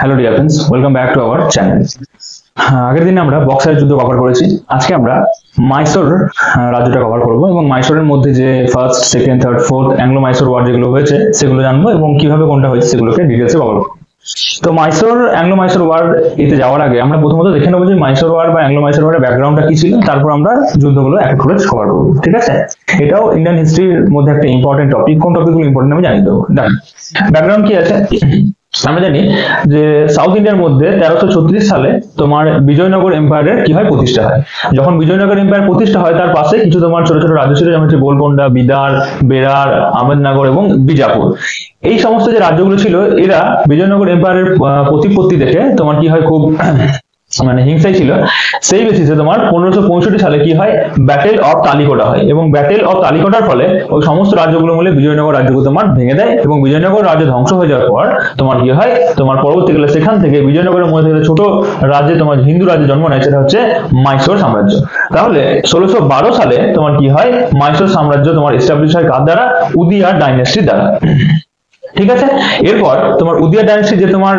Hello dear friends, welcome back to our channel. আগের দিনে আমরা বক্সারের যুদ্ধ কভার করেছি। আজকে আমরা মাইসোর রাজ্যটা কভার করব এবং মাইসোরের মধ্যে যে first, second, third, fourth Anglo Mysore war যেগুলো হয়েছে সেগুলো জানবো এবং কিভাবে কোনটা হয়েছে সেগুলোকে ডিটেলসে কভার করবো। তো মাইসোর অ্যাংলো মাইসোর ওয়ার এতে যাওয়ার আগে আমরা প্রথমত দেখে নেবো যে মাইসোর ওয়ার বা অ্যাংলো মাইসোর ওয়ারের ব্যাকগ্রাউন্ডটা কি ছিল, তারপর আমরা যুদ্ধগুলো এক করে কভার করবো। ঠিক আছে, এটাও ইন্ডিয়ান হিস্ট্রির মধ্যে একটা ইম্পর্টেন্ট টপিক। কোন টপিকগুলো ইম্পর্টেন্ট আমি জানিয়ে দেবো। ব্যাকগ্রাউন্ড কি আছে আমরা জানি যে সাউথ ইন্ডিয়ার মধ্যে 1336 সালে তোমার বিজয়নগর এম্পায়ারের কি হয় প্রতিষ্ঠা হয়। যখন বিজয়নগর এম্পায়ার প্রতিষ্ঠা হয় তার পাশে কিছু তোমার ছোট ছোট রাজ্য ছিল, যেমন হচ্ছে গোলকোন্ডা, বিদার, বেরার, আহমেদনগর এবং বিজাপুর। এই সমস্ত যে রাজ্যগুলো ছিল এরা বিজয়নগর এম্পায়ারের প্রতিপত্তি দেখে তোমার কি হয় খুব মানে হিংসাই ছিল। সেই বেসিসে তোমার 1565 সালে কি হয় ব্যাটেল অফ তালিকোটা হয় এবং ব্যাটেল অফ তালিকোটার ফলে ওই সমস্ত রাজ্যগুলো মিলে বিজয়নগর রাজ্যকে তোমার ভেঙে দেয় এবং বিজয়নগর রাজ্য ধ্বংস হয়ে যাওয়ার পর তোমার কি হয় তোমার পরবর্তীকালে সেখান থেকে বিজয়নগরের মধ্যে থেকে ছোট রাজ্যে তোমার হিন্দু রাজ্যে জন্ম নেয়, সেটা হচ্ছে মাইসোর সাম্রাজ্য। তাহলে 1612 সালে তোমার কি হয় মাইসোর সাম্রাজ্য তোমার এস্টাবলিশ হয় কার দ্বারা? উদিয়ার ডাইনেস্টির দ্বারা। ঠিক আছে, এরপর তোমার উদিয়ার ডাইনেস্টি যে তোমার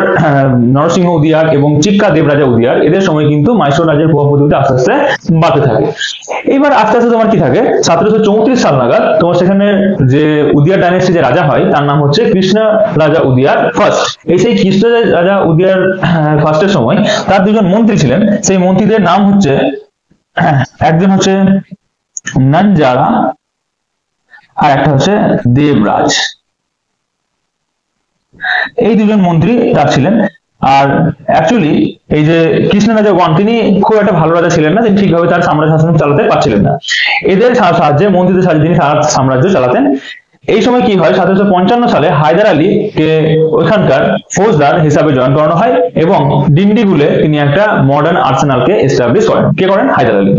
নরসিংহ উদিয়ার এবং চিক্কা দেবরাজা উদিয়ার, এদের সময় কিন্তু মাইসোর রাজ্যের প্রভাব প্রতিপত্তি আস্তে আস্তে বাড়তে থাকে। এইবার আস্তে আস্তে তোমার কি থাকে 1734 সাল নাগাদ তোমার সেখানে যে উদিয়ার ডাইনেস্টি যে রাজা হয় তার নাম হচ্ছে কৃষ্ণ রাজা উদিয়ার ফার্স্ট। এই সেই কৃষ্ণ রাজা উদিয়ার ফার্স্টের সময় তার দুজন মন্ত্রী ছিলেন। সেই মন্ত্রীদের নাম হচ্ছে একজন হচ্ছে ননজারা আর একটা হচ্ছে দেবরাজ। এই দুজন মন্ত্রী তার ছিলেন। আর অ্যাকচুয়ালি এই যে কৃষ্ণ রাজা ওয়ান, তিনি খুব একটা ভালো রাজা ছিলেন না, তিনি ঠিকভাবে তার সাম্রাজ্য শাসন চালাতে পারছিলেন না। এদের সাহায্যে, মন্ত্রীদের সাহায্যে তিনি সারা সাম্রাজ্য চালাতেন। এই সময় কি হয় 1755 সালে হায়দার আলী কে ওইখানকার ফৌজদার হিসাবে জয়েন করানো হয় এবং ডিন্ডিগুলে তিনি একটা মডার্ন আর্সেনালকে এস্টাবলিশ করেন। কে করেন? হায়দার আলী।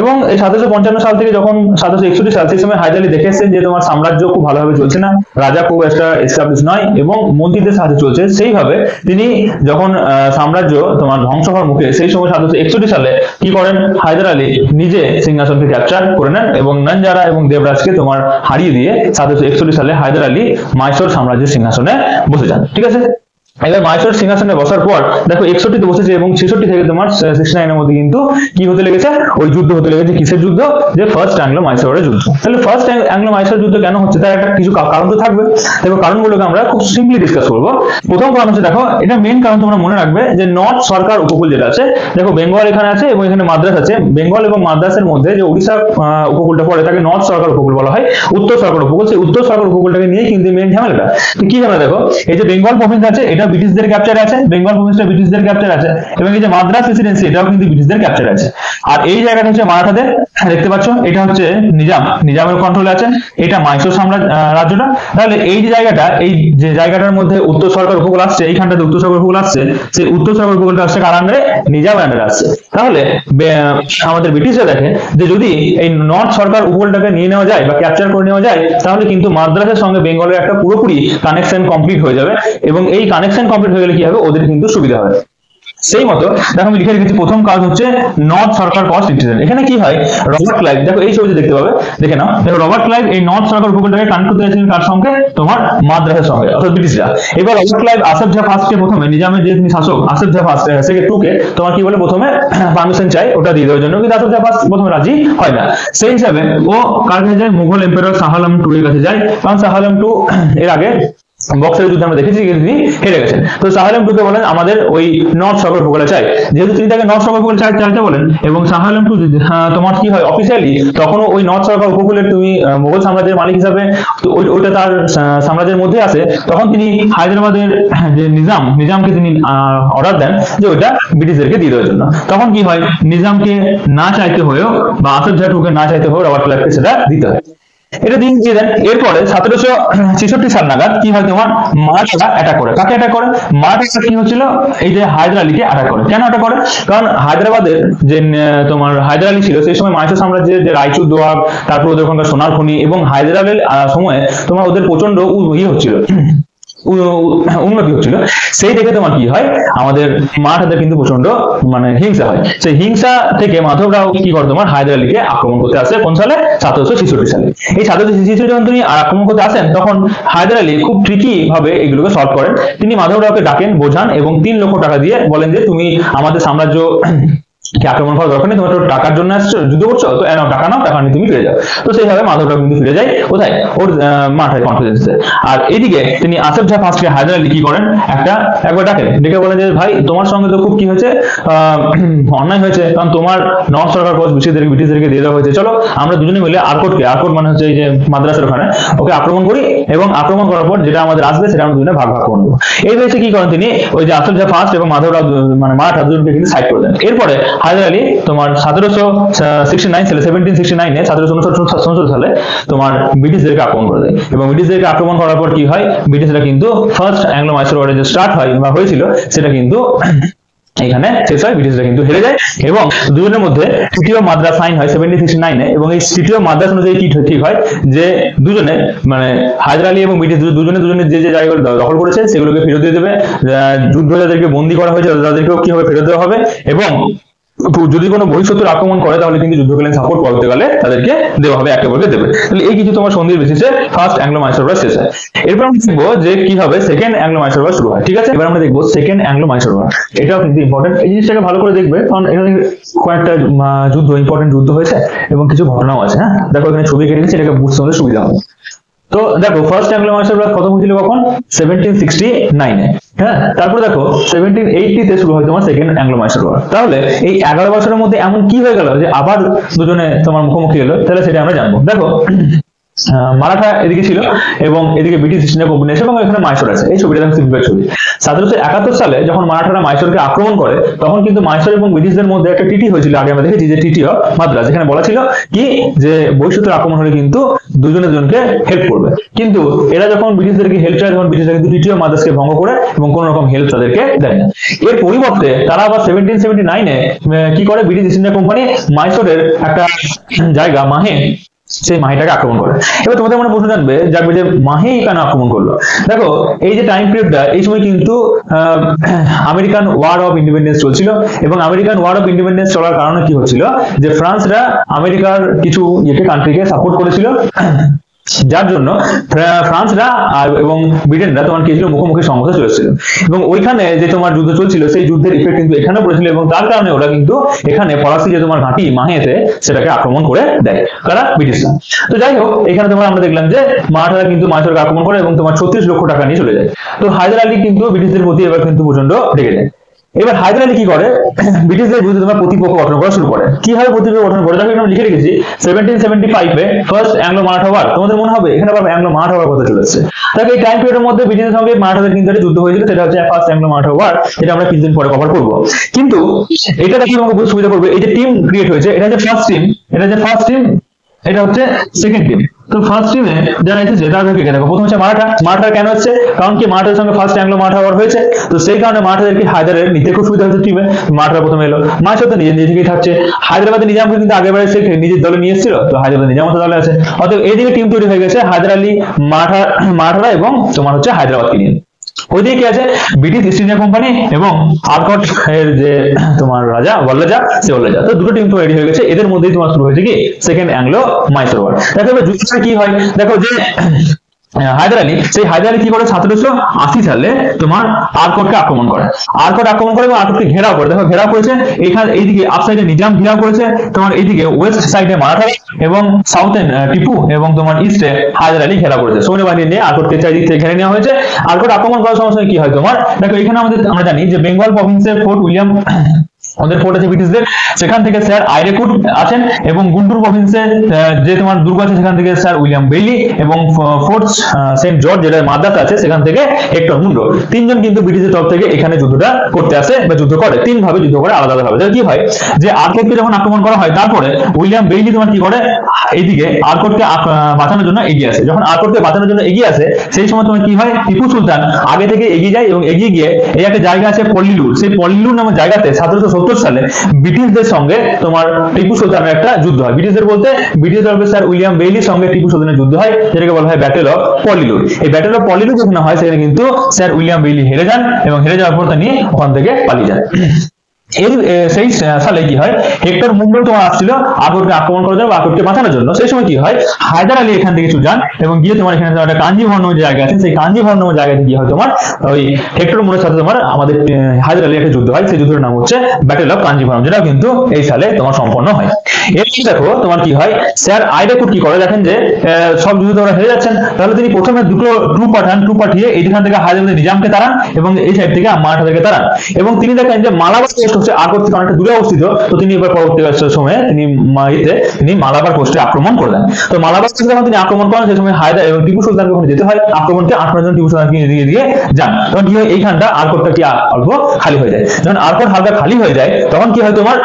এবং এই 1755 সাল থেকে যখন 1761 সাল, সেই সময় হায়দার আলী দেখে এসেছেন যে তোমার সাম্রাজ্য খুব ভালোভাবে চলছে না, রাজা খুব একটা এস্টাবলিশ নয় এবং মন্ত্রীদের সাহায্যে চলছে। সেইভাবে তিনি যখন সাম্রাজ্য তোমার ধ্বংস হওয়ার মুখে, সেই সময় 1761 সালে কি করেন হায়দার আলী নিজে সিংহাসনকে ক্যাপচার করে নেন এবং ননজারা এবং দেবরাজকে তোমার হারিয়ে দিয়ে 1761 সালে হায়দার আলী মাইসোর সাম্রাজ্যের সিংহাসনে বসে যান। ঠিক আছে, এবার মাইসোর সিংহাসনে বসার পর দেখো 61-তে বসেছে এবং 66 থেকে তোমার 69 এর মধ্যে কিন্তু কি হতে লেগেছে? ওই যুদ্ধ হতে লেগেছে। কিসের যুদ্ধ? যে ফার্স্ট অ্যাংলো মাইসোরের যুদ্ধ। তাহলে ফার্স্ট অ্যাংলো মাইসোর যুদ্ধ কেন হচ্ছে তার একটা কিছু কারণ তো থাকবে। দেখো কারণগুলোকে আমরা খুব সিম্পলি ডিসকাস করবো। প্রথম কারণ হচ্ছে, দেখো এটা মেইন কারণ তোমরা মনে রাখবে যে নর্থ সরকার উপকূল যেটা আছে, দেখো বেঙ্গল এখানে আছে এবং এখানে মাদ্রাস আছে। বেঙ্গল এবং মাদ্রাসের মধ্যে যে উড়িষ্যা উপকূলটা পড়ে তাকে নর্থ সরকার উপকূল বলা হয়। উত্তর সরকার উপকূল, সেই উত্তর সরকার উপকূলটাকে নিয়ে কিন্তু মেইন ঝামেলাটা। তো কি ঝামেলা? দেখো এই যে বেঙ্গল প্রভিন্স আছে এটা ব্রিটিশদের ক্যাপচারে আছে, বেঙ্গল প্রভিন্সটা ব্রিটিশদের ক্যাপচার আছে এবং এই যে মাদ্রাস প্রেসিডেন্সি এটাও কিন্তু ব্রিটিশদের ক্যাপচার আছে। আর এই জায়গাটা হচ্ছে মারাঠাদের, দেখতে পাচ্ছ এটা হচ্ছে নিজামের কন্ট্রোলে আছে, এটা মাইসোর রাজ্যটা। তাহলে এই যে জায়গাটা, এই যে জায়গাটার মধ্যে উত্তর সরকার উপকূল আসছে, এইখানটাতে উত্তর সরকার উপকূল আসছে, সেই উত্তর সরকার উপকূলটা আসছে কার আন্ডারে? নিজাম আন্ডারে আসছে। তাহলে আমাদের ব্রিটিশরা দেখে যে যদি এই নর্থ সরকার উপকূলটাকে নিয়ে নেওয়া যায় বা ক্যাপচার করে নেওয়া যায় তাহলে কিন্তু মাদ্রাসের সঙ্গে বেঙ্গলের একটা পুরোপুরি কানেকশন কমপ্লিট হয়ে যাবে এবং এই কানেকশন কমপ্লিট হয়ে গেলে কি হবে? ওদের কিন্তু সুবিধা হবে। সেই মতো দেখো আমি লিখে রেখেছি প্রথম কাজ হচ্ছে নর্থ সরকার কস্ট ইন্টিগ্রেশন। এখানে কি হয় রবার্ট ক্লাইভ, দেখো এই ছবিতে দেখতে পাবে, দেখে নাও। দেখো রবার্ট ক্লাইভ এই নর্থ সরকার উপকূলটাকে কানেক্ট করতে চাইছিলেন কার সঙ্গে? তোমার মাদ্রাসের সঙ্গে, অর্থাৎ ব্রিটিশরা। এবার রবার্ট ক্লাইভ আসফ জাহ ফার্স্টকে প্রথমে, নিজামের যে তিনি শাসক আসফ জাহ ফার্স্ট সেকেন্ড টুকে তোমার কি বলে প্রথমে পারমিশন চাই ওটা দিয়ে দেওয়ার জন্য, কিন্তু আসফ জাহ ফার্স্ট প্রথমে রাজি হয় না। সেই হিসাবে ও কার কাছে যায়? মুঘল এম্পায়ার শাহ আলম টু এর কাছে যায়, কারণ শাহ আলম টু এর আগে বক্সারের যুদ্ধে আমরা দেখেছি তিনি হেরে গেছেন। তো শাহ আলম টুকে বলেন আমাদের ওই নর্থ সরকার উপকূলে চাই। যেহেতু তিনি তাকে নর্থ সরকার উপকূলে চাইতে বলেন এবং শাহ আলম টু তোমার কি হয় অফিসিয়ালি তখনও ওই নর্থ সরকার উপকূলের তুমি মুঘল সাম্রাজ্যের মালিক হিসাবে ওইটা তার সাম্রাজ্যের মধ্যে আছে, তখন তিনি হায়দ্রাবাদের যে নিজামকে তিনি অর্ডার দেন যে ওইটা ব্রিটিশদেরকে দিয়ে দেওয়ার জন্য। তখন কি হয় নিজামকে না চাইতে হয়েও বা আসফ জাহ টুকে না চাইতে হয়েও রবার্ট ক্লাইভকে সেটা দিতে হয়। এটা দিয়ে দেন। এরপরে 1766 সাল নাগাদ কি হয় তোমার মারাঠারা অ্যাটাক করে। কাকে অ্যাটাক করে? মারাঠারা কি হচ্ছিল এই যে হায়দার আলীকে অ্যাটাক করে। কেন অ্যাটাক করে? কারণ হায়দ্রাবাদের যে তোমার হায়দার আলী ছিল সেই সময় মাইসোর সাম্রাজ্যের যে রায়চুর দোয়াব, তারপর ওদের ওখানকার সোনার খনি এবং হায়দার আলীর সময়ে তোমার ওদের প্রচন্ড ইয়ে হচ্ছিল উন্নতি হচ্ছিল, সেই দেখে তোমার কি হয়, আমাদের মারাঠাদের কিন্তু প্রচন্ড মানে হিংসা হয়। সেই হিংসা থেকে মাধবরাও কি করে, তোমার হায়দার আলীকে আক্রমণ করতে আসে কোন সালে, 1766 সালে। এই 1766 যখন তিনি আক্রমণ করতে আসেন, তখন হায়দার আলী খুব ট্রিকি ভাবে এগুলোকে সলভ করেন। তিনি মাধবরাওকে ডাকেন, বোঝান এবং 3 লক্ষ টাকা দিয়ে বলেন যে তুমি আমাদের সাম্রাজ্য কি আক্রমণ করার দরকার নেই, তোমার তো টাকার জন্য আসছো, যুদ্ধ করছো, তো নাও টাকা নাও, টাকা নিয়ে তুমি ফিরে যাও। তো সেইভাবে মাধবরাও কিন্তু ফিরে যায় কোথায়, ওর মাঠায় কনফিডেন্সে। আর এদিকে তিনি আসফ জাহ ফার্স্টকে হায়দার আলী কি করেন, একবার ডাকেন, ডেকে বলেন যে ভাই তোমার সঙ্গে তো খুব কি হয়েছে, অন্যায় হয়েছে, কারণ তোমার নর্থ সরকার কোচ ব্রিটিশদেরকে দিয়ে দেওয়া হয়েছে, চলো আমরা দুজনে মিলে আরকোট মানে হচ্ছে এই যে মাদ্রাসার ওখানে, ওকে আক্রমণ করি, এবং আক্রমণ করার পর যেটা আমাদের আসবে সেটা আমরা দুজনে ভাগ ভাগ করে নেবো। এই হয়েছে কি করেন তিনি, ওই যে আসফ জাহ ফার্স্ট এবং মাধবরাও মানে মারাঠা দুজনকে কিন্তু সাইড করে দেন। এরপরে হায়দার আলী তোমার 1769 সালে 1769 সালে তোমার ব্রিটিশদেরকে আক্রমণ করে দেয়, এবং ব্রিটিশদেরকে আক্রমণ করার পর কি হয়, ব্রিটিশরা কিন্তু ফার্স্ট অ্যাংলো মাইসোর ওয়ার যে স্টার্ট হয় বা হয়েছিল, সেটা কিন্তু এখানে শেষ হয়, ব্রিটিশরা কিন্তু হেরে যায়। এবং দুজনের মধ্যে তৃতীয় মাদ্রাস সাইন হয় 1769 এবং এই তৃতীয় মাদ্রাস অনুযায়ী কি ঠিক হয় যে দুজনে মানে হায়দার আলী এবং ব্রিটিশ দুজনে যে যে জায়গাগুলো দখল করেছে সেগুলোকে ফেরত দিয়ে দেবে, যুদ্ধ যাদেরকে বন্দী করা হয়েছে তাদেরকেও কি হবে, ফেরত দেওয়া হবে, এবং যদি কোনো বহিঃশত্রুর আক্রমণ করে তাহলে কিন্তু যুদ্ধকালীন সাপোর্ট পরবর্তীকালে তাদেরকে দেওয়া হবে, একে অপরকে দেবে। তাহলে এই কিছু তোমার সন্ধির বেসিসে ফার্স্ট অ্যাংলো মাইসোর ওয়ার শেষ হয়। এরপর আমরা দেখবো যে কি হবে, সেকেন্ড অ্যাংলো মাইসোর ওয়ার শুরু হয়। ঠিক আছে, এবার আমরা দেখবো সেকেন্ড অ্যাংলো মাইসোর ওয়ার। এটাও কিন্তু ইম্পর্টেন্ট, এই জিনিসটাকে ভালো করে দেখবে, কারণ এখানে কয়েকটা ইম্পর্টেন্ট যুদ্ধ হয়েছে এবং কিছু ঘটনাও আছে। হ্যাঁ, দেখো এখানে ছবি কেটে দিচ্ছি, এটাকে বুঝতে আমাদের সুবিধা হবে। তো দেখো ফার্স্ট অ্যাংলো মাইসোর ওয়ার খতম হয়েছিল কখন, 1769 এ। হ্যাঁ, তারপর দেখো 1780 তে শুরু হয় তোমার সেকেন্ড অ্যাংলো মাইসোর ওয়ার। তাহলে এই 11 বছরের মধ্যে এমন কি হয়ে গেল যে আবার দুজনে তোমার মুখোমুখি হলো, তাহলে সেটা আমরা জানবো। দেখো মারাঠা এদিকে ছিল এবং এদিকে ব্রিটিশ ইস্ট ইন্ডিয়া কোম্পানি আছে, এবং এখানে মাইসোর আছে। এই ছবিটা দেখো সিম্পল ছবি। 1771 সালে যখন মারাঠারা মাইসোরকে আক্রমণ করে, তখন কিন্তু মাইসোর এবং ব্রিটিশদের মধ্যে একটা ট্রিটি হয়েছিল, আগে আমরা দেখেছি যে ট্রিটি অফ মাদ্রাজ, যেখানে বলা ছিল কি যে বহিঃশত্রুর আক্রমণ হলে কিন্তু দুজনে দুজনকে হেল্প করবে। কিন্তু এরা যখন ব্রিটিশদেরকে হেল্প চায়, তখন ব্রিটিশরা কিন্তু ট্রিটি অফ মাদ্রাজকে ভঙ্গ করে এবং কোন রকম হেল্প তাদেরকে দেয় না। এর পরিবর্তে তারা আবার 1779 এ কি করে, ব্রিটিশ ইস্ট ইন্ডিয়া কোম্পানি মাইসোরের একটা জায়গা মাহে, সেই মাহিটাকে আক্রমণ করে। এবার তোমাদের মনে প্রশ্ন জাগবে যে মাহি কেন আক্রমণ করলো। দেখো এই যে টাইম পিরিয়ডটা, এই সময় কিন্তু আমেরিকান ওয়ার অফ ইন্ডিপেন্ডেন্স চলছিল, এবং আমেরিকান ওয়ার অফ ইন্ডিপেন্ডেন্স চলার কারণে কি হচ্ছিল যে ফ্রান্সরা আমেরিকার কিছু কান্ট্রিকে সাপোর্ট করেছিল, যার জন্য ফ্রান্সরা এবং ব্রিটেনরা তোমার কি ছিল, মুখোমুখি সংঘর্ষে চলেছিল, এবং ওইখানে যে তোমার যুদ্ধ চলছিল সেই যুদ্ধের ইফেক্ট কিন্তু এখানে পড়েছিল, এবং তার কারণে ওরা কিন্তু এখানে ফরাসি যে তোমার ঘাঁটি মাহেতে সেটাকে আক্রমণ করে দেয়, কারা, ব্রিটিশরা। তো যাই হোক, এখানে তোমার আমরা দেখলাম যে মারাঠারা কিন্তু মাইসোরকে আক্রমণ করে এবং তোমার 36 লক্ষ টাকা নিয়ে চলে যায়। তো হায়দার আলী কিন্তু ব্রিটিশদের প্রতি এবার কিন্তু প্রচন্ড রেগে যায়। এবার হায়দার আলী কি করে, ব্রিটিশদের বিরুদ্ধে তোমার প্রতিপক্ষ গঠন করা শুরু করে। কিভাবে প্রতিপক্ষ গঠন করে, দেখো এখানে লিখে রেখেছি 1775 এ ফার্স্ট অ্যাংলো মারাঠা ওয়ার। তোমাদের মনে হবে এখানে আবার অ্যাংলো মারাঠা ওয়ার কথা চলে এসেছে। দেখো এই টাইম পিরিয়ডের মধ্যে ব্রিটিশদের সঙ্গে মারাঠাদের কিন্তু একটা যুদ্ধ হয়েছিল, সেটা হচ্ছে ফার্স্ট অ্যাংলো মারাঠা ওয়ার, যেটা আমরা কিছুদিন পরে কভার করবো। কিন্তু এটা দেখি আমাকে বুঝতে সুবিধা করবে, এই যে টিম ক্রিয়েট হয়েছে, এটা হচ্ছে ফার্স্ট টিম, এটা হচ্ছে সেকেন্ড টিম। তো ফার্স্ট টিমে যারা এসেছে তাদেরকে দেখো, প্রথম হচ্ছে মারাঠা কেন হচ্ছে, কারণ কি মারাঠার সঙ্গে ফার্স্ট অ্যাংলো মারাঠা ওয়ার হয়েছে, তো সেই কারণে মারাঠাদেরকে হায়দারের নিতে খুব সুবিধা হচ্ছে টিমে। মারাঠা প্রথমে এলো, মাইসোর তো নিজে থেকেই থাকছে, হায়দ্রাবাদের নিজামকে কিন্তু আগেবারে সে নিজের দলে নিয়ে এসেছিল, তো হায়দ্রাবাদ নিজাম দলে আছে, অতএব এইদিকে টিম তৈরি হয়ে গেছে হায়দার আলী, মারাঠারা এবং তোমার হচ্ছে হায়দ্রাবাদকে নিয়ে। ওইদিকে কি আছে, ব্রিটিশ ইস্ট ইন্ডিয়া কোম্পানি এবং আরকট এর যে তোমার রাজা ওয়াল্লাজা, সে ওয়াল্লাজা। তো দুটো টিম তো রেডি হয়ে গেছে, এদের মধ্যেই তোমার শুরু হয়েছে কি সেকেন্ড অ্যাংলো মাইসোর ওয়ার। দেখো এবার যুদ্ধটা কি হয়, দেখো যে হায়দার আলী কি করে 1780 সালে তোমার আরকটকে আক্রমণ করে, এবং আরকটকে ঘেরাও করে। দেখো ঘেরাও করেছে, এখানে এইদিকে আপ সাইডে নিজাম ঘেরাও করেছে, তোমার এইদিকে ওয়েস্ট সাইডে মারাঠা এবং সাউথে টিপু, এবং তোমার ইস্টে হায়দার আলী ঘেরাও করেছে। সৈন্যবাহিনী নিয়ে আরকটকে চারিদিক থেকে ঘিরে নেওয়া হয়েছে। আরকট আক্রমণ করার সময় কি হয় তোমার, দেখো এখানে আমরা জানি যে বেঙ্গল প্রভিন্সের ফোর্ট উইলিয়াম, ওদের ফোর্ট আছে ব্রিটিশদের, সেখান থেকে স্যার আইরেকুট আছেন, এবং গুন্টুর প্রভিন্সে যে তোমার দুর্গ আছে সেখান থেকে স্যার উইলিয়াম বেইলি, এবং ফোর্ট সেন্ট জর্জ যেটা মাদ্রাস আছে সেখান থেকে হেক্টর মুন্ডো। তিনজন কিন্তু ব্রিটিশের তরফ থেকে এখানে যুদ্ধটা করতে আসে বা যুদ্ধ করে, তিন ভাবে যুদ্ধ করে আলাদা ভাবে। কি হয় যে আরকটকে যখন আক্রমণ করা হয়, তারপরে উইলিয়াম বেইলি তোমার কি করে, এইদিকে আরকটকে বাঁচানোর জন্য এগিয়ে আসে। যখন আরকটকে বাঁচানোর জন্য এগিয়ে আসে, সেই সময় তোমার কি হয়, টিপু সুলতান আগে থেকে এগিয়ে যায়, এবং এগিয়ে গিয়ে এই একটা জায়গা আছে পল্লিলুর, সেই পল্লিলুর নামের জায়গাতে 1770 1770 সালে ব্রিটিশদের সঙ্গে তোমার টিপু সুলতানের একটা যুদ্ধ হয়। ব্রিটিশদের বলতে ব্রিটিশ দলের স্যার উইলিয়াম বেইলির সঙ্গে টিপু সুলতানের যুদ্ধ হয়, যেটাকে বলা হয় ব্যাটেল অফ পলিলুর। এই ব্যাটেল অফ পলিলুর যেখানে হয় সেখানে কিন্তু স্যার উইলিয়াম বেইলি হেরে যান এবং হেরে যাওয়ার পর তিনি ওখান থেকে পালিয়ে যান। সেই সালে কি হয়, হেক্টর মুঘল তোমার আসছিল আকবরকে আক্রমণ করার জন্য, আকবরকে বাঁচানোর জন্য। সেই সময় কি হয়, হায়দার আলী এখান থেকে যান এবং গিয়ে তোমার এখানে একটা কাঞ্জিভরম নামের জায়গা আছে, সেই কাঞ্জিভরম নামের জায়গাতে কি হয় তোমার ওই হেক্টর মুঘলের সাথে তোমার আমাদের হায়দার আলী একটা যুদ্ধ হয়। সেই যুদ্ধের নাম হচ্ছে ব্যাটেল অফ কাঞ্জিভরম, যেটা কিন্তু এই সালে তোমার সম্পন্ন হয়। এরপর দেখো তোমার কি হয়, স্যার আইডাকুট কি করে, দেখেন যে সব যুদ্ধ তোমরা হেরে যাচ্ছেন, তাহলে তিনি প্রথমে দুটো ট্রুপ পাঠিয়ে এইখান থেকে হায়দার নিজামকে তাড়ান এবং এই সাইড থেকে মারাঠাদেরকে তাড়ান। এবং তিনি দেখেন যে মালাবার হচ্ছে আকবর থেকে অনেকটা দূরে অবস্থিত, তো তিনি এবার পরবর্তী সময়ে তিনি মালাবার পোস্টে আক্রমণ করে দেন। তো মালাবার পোস্টে যখন তিনি আক্রমণ করেন সেই সময় হায়দার এবং টিপু সুলতানকে ওখানে যেতে হয়, আক্রমণকে 8 জন টিপু সুলতানকে দিয়ে যান। তখন কি হয়, এইখানটা আরকোটটা কি অল্প খালি হয়ে যায়। যখন আরকোট হালকা খালি হয়ে যায় তখন কি হয় তোমার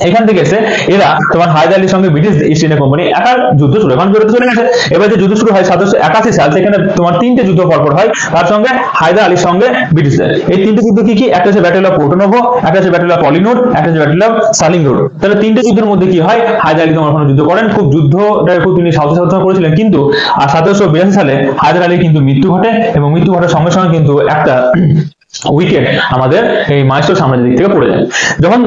এখান থেকে এসে এরা তোমার হায়দার আলীর সঙ্গে ব্রিটিশ ইস্ট ইন্ডিয়া কোম্পানি একা যুদ্ধ শুরু, এখন বিরতি চলে গেছে। এবার যে যুদ্ধ শুরু হয় 1781 সাল, সেখানে তোমার 3টে যুদ্ধ পরপর হয় তার সঙ্গে হায়দার আলীর সঙ্গে ব্রিটিশদের। এই 3টে যুদ্ধ কি, একটা হচ্ছে ব্যাটেল অফ পোর্টো নোভো, একটা হচ্ছে ব্যাটেল অফ পলিনুর, একটা হচ্ছে ব্যাটেল অফ সালিঙ্গুর। তাহলে 3টে যুদ্ধের মধ্যে কি হয়, হায়দার আলী তোমার ওখানে যুদ্ধ করেন, খুব যুদ্ধটা খুব তিনি সাহসিকতা করেছিলেন। কিন্তু 1782 সালে হায়দার আলীর কিন্তু মৃত্যু ঘটে এবং মৃত্যু ঘটার সঙ্গে সঙ্গে কিন্তু একটা উইকেট আমাদের এই মাইসোর সাম্রাজ্যের দিক থেকে পড়ে যায়। যখন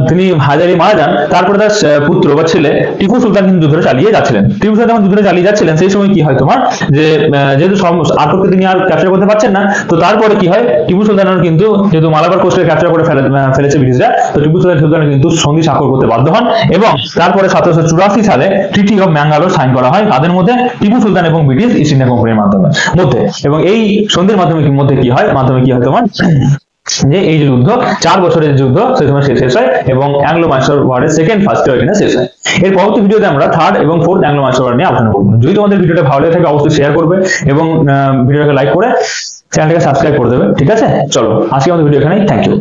তিনি হায়দার আলী মারা যান, তারপরে তার পুত্র বা ছেলে টিপু সুলতান কিন্তু যুদ্ধটা চালিয়ে যাচ্ছিলেন। টিপু সুলতান যখন যুদ্ধটা চালিয়ে যাচ্ছিলেন সেই সময় কি হয় তোমার, যে যেহেতু আকবরকে তিনি আর ক্যাপচার করতে পারছেন না, তো তারপরে কি হয়, টিপু সুলতানের কিন্তু যেহেতু মালাবার কোস্টে ক্যাপচার করে ফেলেছে ব্রিটিশরা, তো টিপু সুলতান কিন্তু সন্ধি স্বাক্ষর করতে বাধ্য হন এবং তারপরে 1784 সালে ট্রিটি অফ ম্যাঙ্গালোর সাইন করা হয় তাদের মধ্যে, টিপু সুলতান এবং ব্রিটিশ ইস্ট ইন্ডিয়া কোম্পানির মধ্যে। এবং এই সন্ধির মাধ্যমে কি হয় তোমার যে এই যুদ্ধ 4 বছরের যুদ্ধ সেই সময় শেষ হয় এবং অ্যাংলো মাইসোর ওয়ারের সেকেন্ড ফার্স্ট এখানে শেষ হয়। এর পরবর্তী ভিডিওতে আমরা থার্ড এবং ফোর্থ অ্যাংলো মাইসোর ওয়ার নিয়ে আলোচনা করব। যদি তোমাদের ভিডিওটা ভালো লাগে থাকে অবশ্যই শেয়ার করবে এবং ভিডিওটাকে লাইক করে চ্যানেলটাকে সাবস্ক্রাইব করে দেবে। ঠিক আছে, চলো আজকে আমাদের ভিডিও এখানেই, থ্যাংক ইউ।